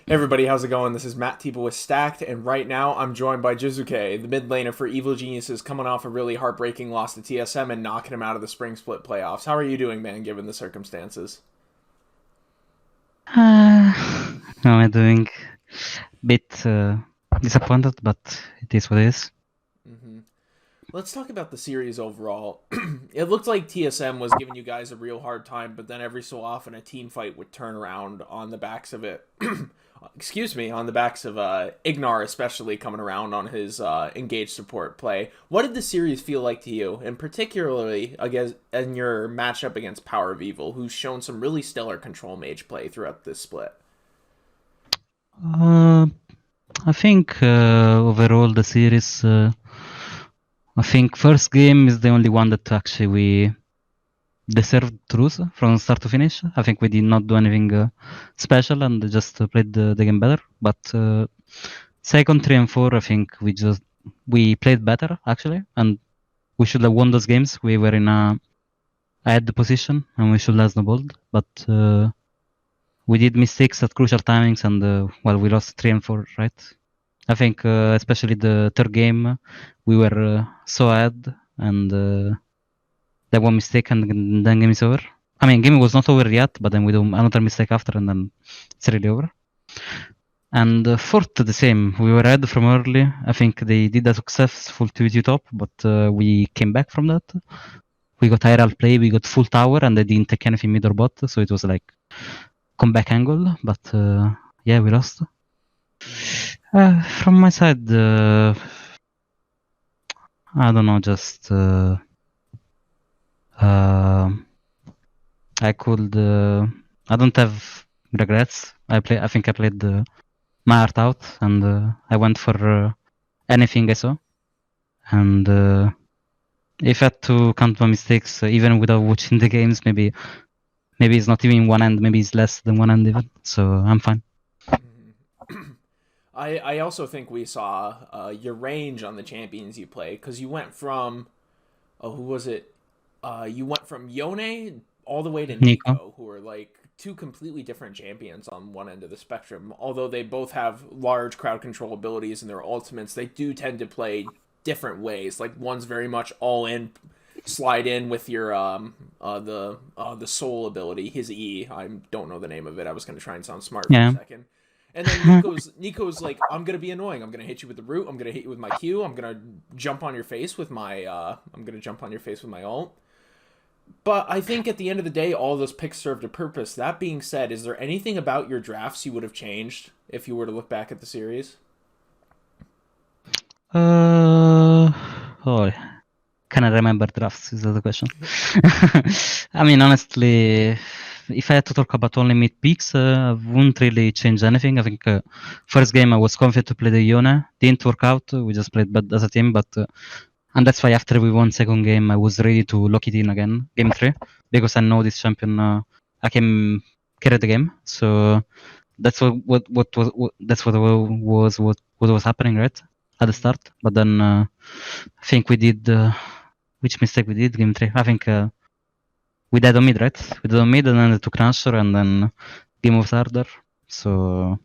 Hey everybody, how's it going? This is Matt Tebow with Stacked, and right now I'm joined by Jiizuke, the mid laner for Evil Geniuses, coming off a really heartbreaking loss to TSM and knocking him out of the Spring Split playoffs. How are you doing, man, given the circumstances? How am I doing? Bit disappointed, but it is what it is. hmm Let's talk about the series overall. It looked like TSM was giving you guys a real hard time, but then every so often a team fight would turn around on the backs of it. Excuse me, on the backs of Ignar, especially coming around on his engaged support play. What did the series feel like to you, and particularly against in your matchup against Power of Evil, who's shown some really stellar control mage play throughout this split? Uh, I think overall the series, I think first game is the only one that actually we deserved to lose from start to finish. I think we did not do anything special and just played the game better. But second, three, and four, I think we played better actually, and we should have won those games. We were in a I had the position and we should have snowballed, but we did mistakes at crucial timings, and well, we lost three and four, right? I think especially the third game, we were so ahead, and that one mistake, and then game is over. I mean, game was not over yet, but then we do another mistake after, and then it's really over. And fourth, the same. We were ahead from early. I think they did a successful 2v2 top, but we came back from that. We got IRL play, we got full tower, and they didn't take anything mid or bot, so it was like comeback angle, but yeah, we lost. From my side, I don't know, just I could. I don't have regrets. I think I played my heart out, and I went for anything I saw. And if I had to count my mistakes, even without watching the games, maybe it's not even one end. Maybe it's less than one end even. So I'm fine. I also think we saw your range on the champions you play because you went from who was it? You went from Yone all the way to Nico. Nico, who are like two completely different champions on one end of the spectrum. Although they both have large crowd control abilities in their ultimates, they do tend to play different ways. Like one's very much all in, slide in with your the soul ability, his E. I don't know the name of it. I was gonna try and sound smart for a Yeah. second. And then Nico's like, I'm gonna be annoying. I'm gonna hit you with the root. I'm gonna hit you with my Q. I'm gonna jump on your face with my ult. But I think at the end of the day, all those picks served a purpose. That being said, is there anything about your drafts you would have changed if you were to look back at the series? Uh, oh, can I remember drafts? Is that the question? I mean, honestly, if I had to talk about only mid picks, I wouldn't really change anything. I think first game I was confident to play the Yone. Didn't work out. We just played bad as a team, but and that's why after we won second game, I was ready to lock it in again, game three, because I know this champion. I can carry the game. So that's what was happening, right, at the start. But then I think we did which mistake we did game three. I think we died on mid, right? We died on mid, and then they took Nashor, and then game was harder. So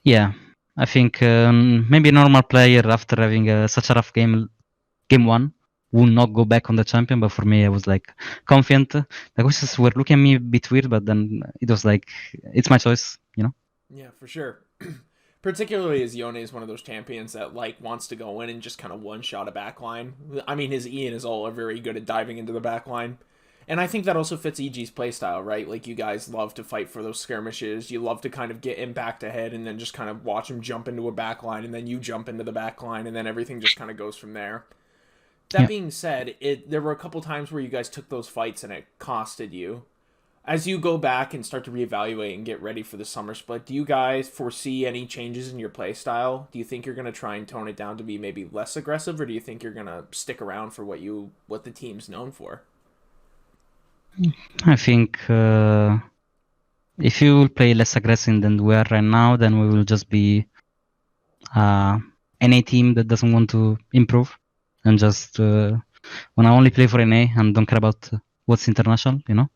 yeah, I think maybe a normal player after having such a rough game one, will not go back on the champion. But for me, I was like confident. The coaches were looking at me a bit weird, but then it was like it's my choice, you know. Yeah, for sure. Particularly as Yone is one of those champions that like wants to go in and just kind of one shot a backline. I mean, his E and his ult are very good at diving into the backline. And I think that also fits EG's playstyle, right? Like, you guys love to fight for those skirmishes. You love to kind of get impact ahead and then just kind of watch him jump into a backline, and then you jump into the backline, and then everything just kind of goes from there. That Yeah. being said, there were a couple times where you guys took those fights and it costed you. As you go back and start to reevaluate and get ready for the summer split, do you guys foresee any changes in your playstyle? Do you think you're going to try and tone it down to be maybe less aggressive, or do you think you're going to stick around for what the team's known for? I think if you will play less aggressive than we are right now, then we will just be uh, NA team that doesn't want to improve and just want to only play for NA and don't care about what's international, you know.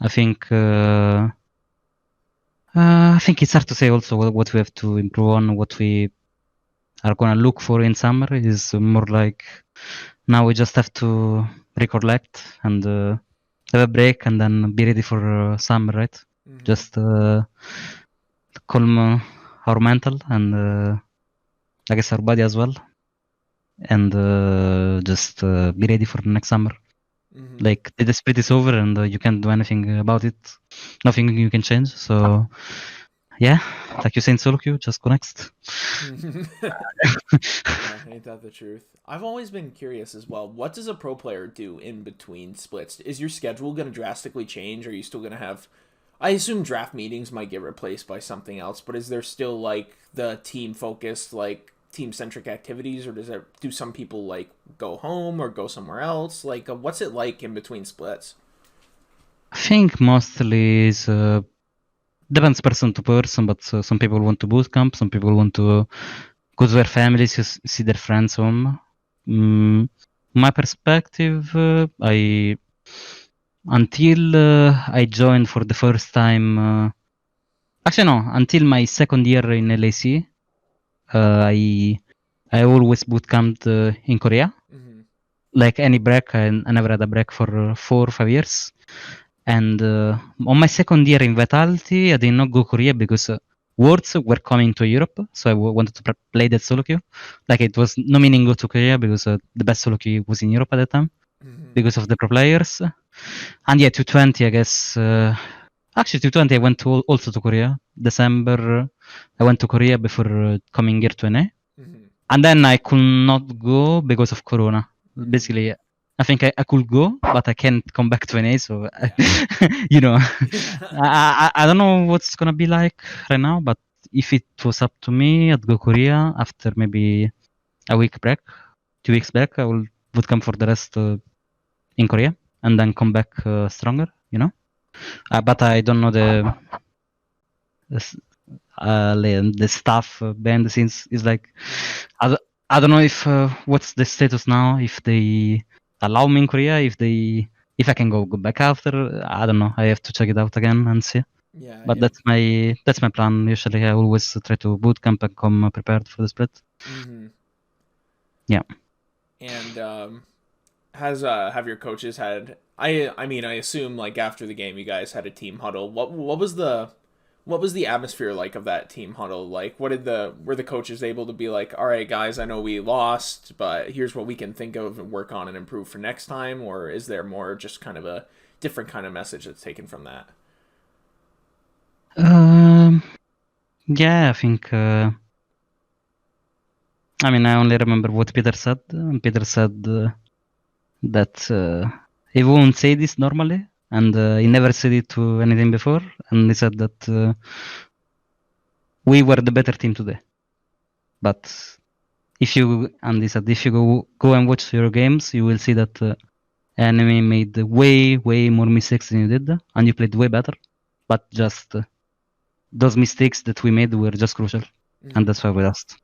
I think I think it's hard to say also what we have to improve on, what we are gonna look for in summer is more like now we just have to recollect and have a break and then be ready for summer, right? Mm-hmm. Just calm our mental and I guess our body as well, and just be ready for next summer. Mm-hmm. Like the split is over and you can't do anything about it. Nothing you can change. So yeah, like you say in solo queue, just go next. Yeah, ain't that the truth? I've always been curious as well. What does a pro player do in between splits? Is your schedule going to drastically change? Are you still going to have. I assume draft meetings might get replaced by something else, but is there still like the team focused, like team centric activities, or do some people like go home or go somewhere else? Like, what's it like in between splits? I think mostly is depends person to person, but some people want to boot camp, some people want to go to their families, see their friends home. My perspective, I until I joined for the first time. Actually, no, until my second year in LAC, I always boot camped in Korea. Mm-hmm. Like any break, I never had a break for 4 or 5 years. And on my second year in Vitality, I did not go Korea because Worlds were coming to Europe, so I wanted to play that solo queue. Like it was no meaning go to Korea because the best solo queue was in Europe at the time Mm-hmm. because of the pro players. And yeah, 220, I guess. Actually, 220, I went also to Korea. December, I went to Korea before coming here to NA. Mm-hmm. And then I could not go because of Corona. Mm-hmm. Basically, I think I could go, but I can't come back to NA. So, Yeah. you know, Yeah. I don't know what's gonna be like right now. But if it was up to me, I'd go Korea after maybe a week break, 2 weeks break. I will would come for the rest in Korea and then come back stronger. But I don't know the stuff behind the scenes is like Mm-hmm. I don't know if what's the status now, if they allow me in Korea, if I can go back after. I don't know. I have to check it out again and see. Yeah. But that's my plan. Usually I always try to boot camp and come prepared for the split. Mm-hmm. Yeah. And has have your coaches had I mean I assume like after the game you guys had a team huddle. What was the atmosphere like of that team huddle? Like what did the were the coaches able to be like, "All right guys, I know we lost, but here's what we can think of and work on and improve for next time," or is there more just kind of a different kind of message that's taken from that? Um, yeah, I think. I mean, I only remember what Peter said. Peter said that he won't say this normally, and he never said it to anything before. And he said that we were the better team today. But he said, if you go and watch your games, you will see that enemy made way more mistakes than you did, and you played way better. But just those mistakes that we made were just crucial, and Mm-hmm. that's why we lost.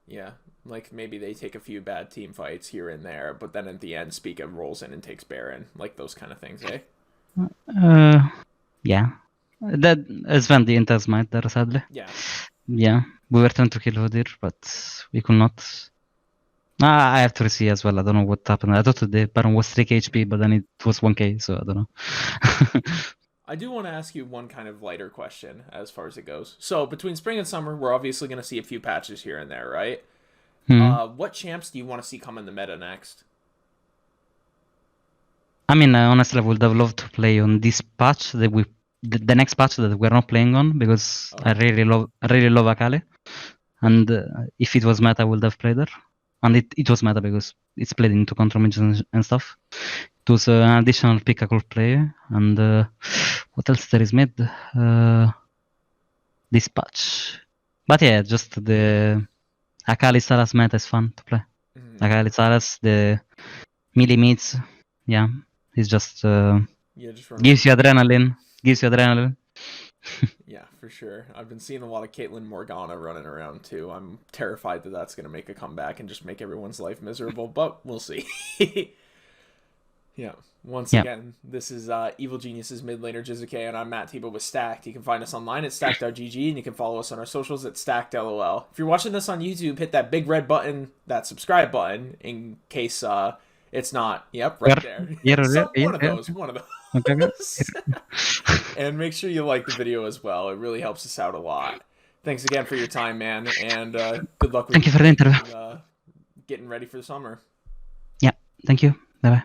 Yeah, like maybe they take a few bad team fights here and there, but then at the end, Speaka rolls in and takes Baron, like those kind of things, eh? Uh, yeah, that is when the Inters might there sadly. Yeah. Yeah, we were trying to kill Hodir, but we could not. I have to see as well. I don't know what happened. I thought the Baron was 3k HP, but then it was 1k, so I don't know. I do want to ask you one kind of lighter question as far as it goes. So between spring and summer, we're obviously going to see a few patches here and there, right? Hmm. What champs do you want to see come in the meta next? I mean, I honestly would have loved to play on this patch the next patch that we're not playing on because I Okay. really love Akali, and if it was meta, I would have played her, and it was meta because it's played into control mages and stuff. It was an additional pick I could play, and what else there is mid this patch. But yeah, just the Akali Salas meta is fun to play. Mm-hmm. Akali Salas, the melee meets, yeah, it's just Yeah, just run gives around you killing people. adrenaline. Gives you adrenaline. Yeah, for sure. I've been seeing a lot of Caitlyn Morgana running around too. I'm terrified that that's going to make a comeback and just make everyone's life miserable, but we'll see. Yeah. Once Yeah. again, this is Evil Geniuses mid laner Jiizuke, and I'm Matt Tebow with Stacked. You can find us online at stacked.gg, and you can follow us on our socials at stackedlol. If you're watching this on YouTube, hit that big red button, that subscribe button, in case it's not. Yep, right there. One of those. One of those. And make sure you like the video as well. It really helps us out a lot. Thanks again for your time, man, and good luck with Thank you for the interview. getting ready for the summer. Yeah, thank you. Bye bye.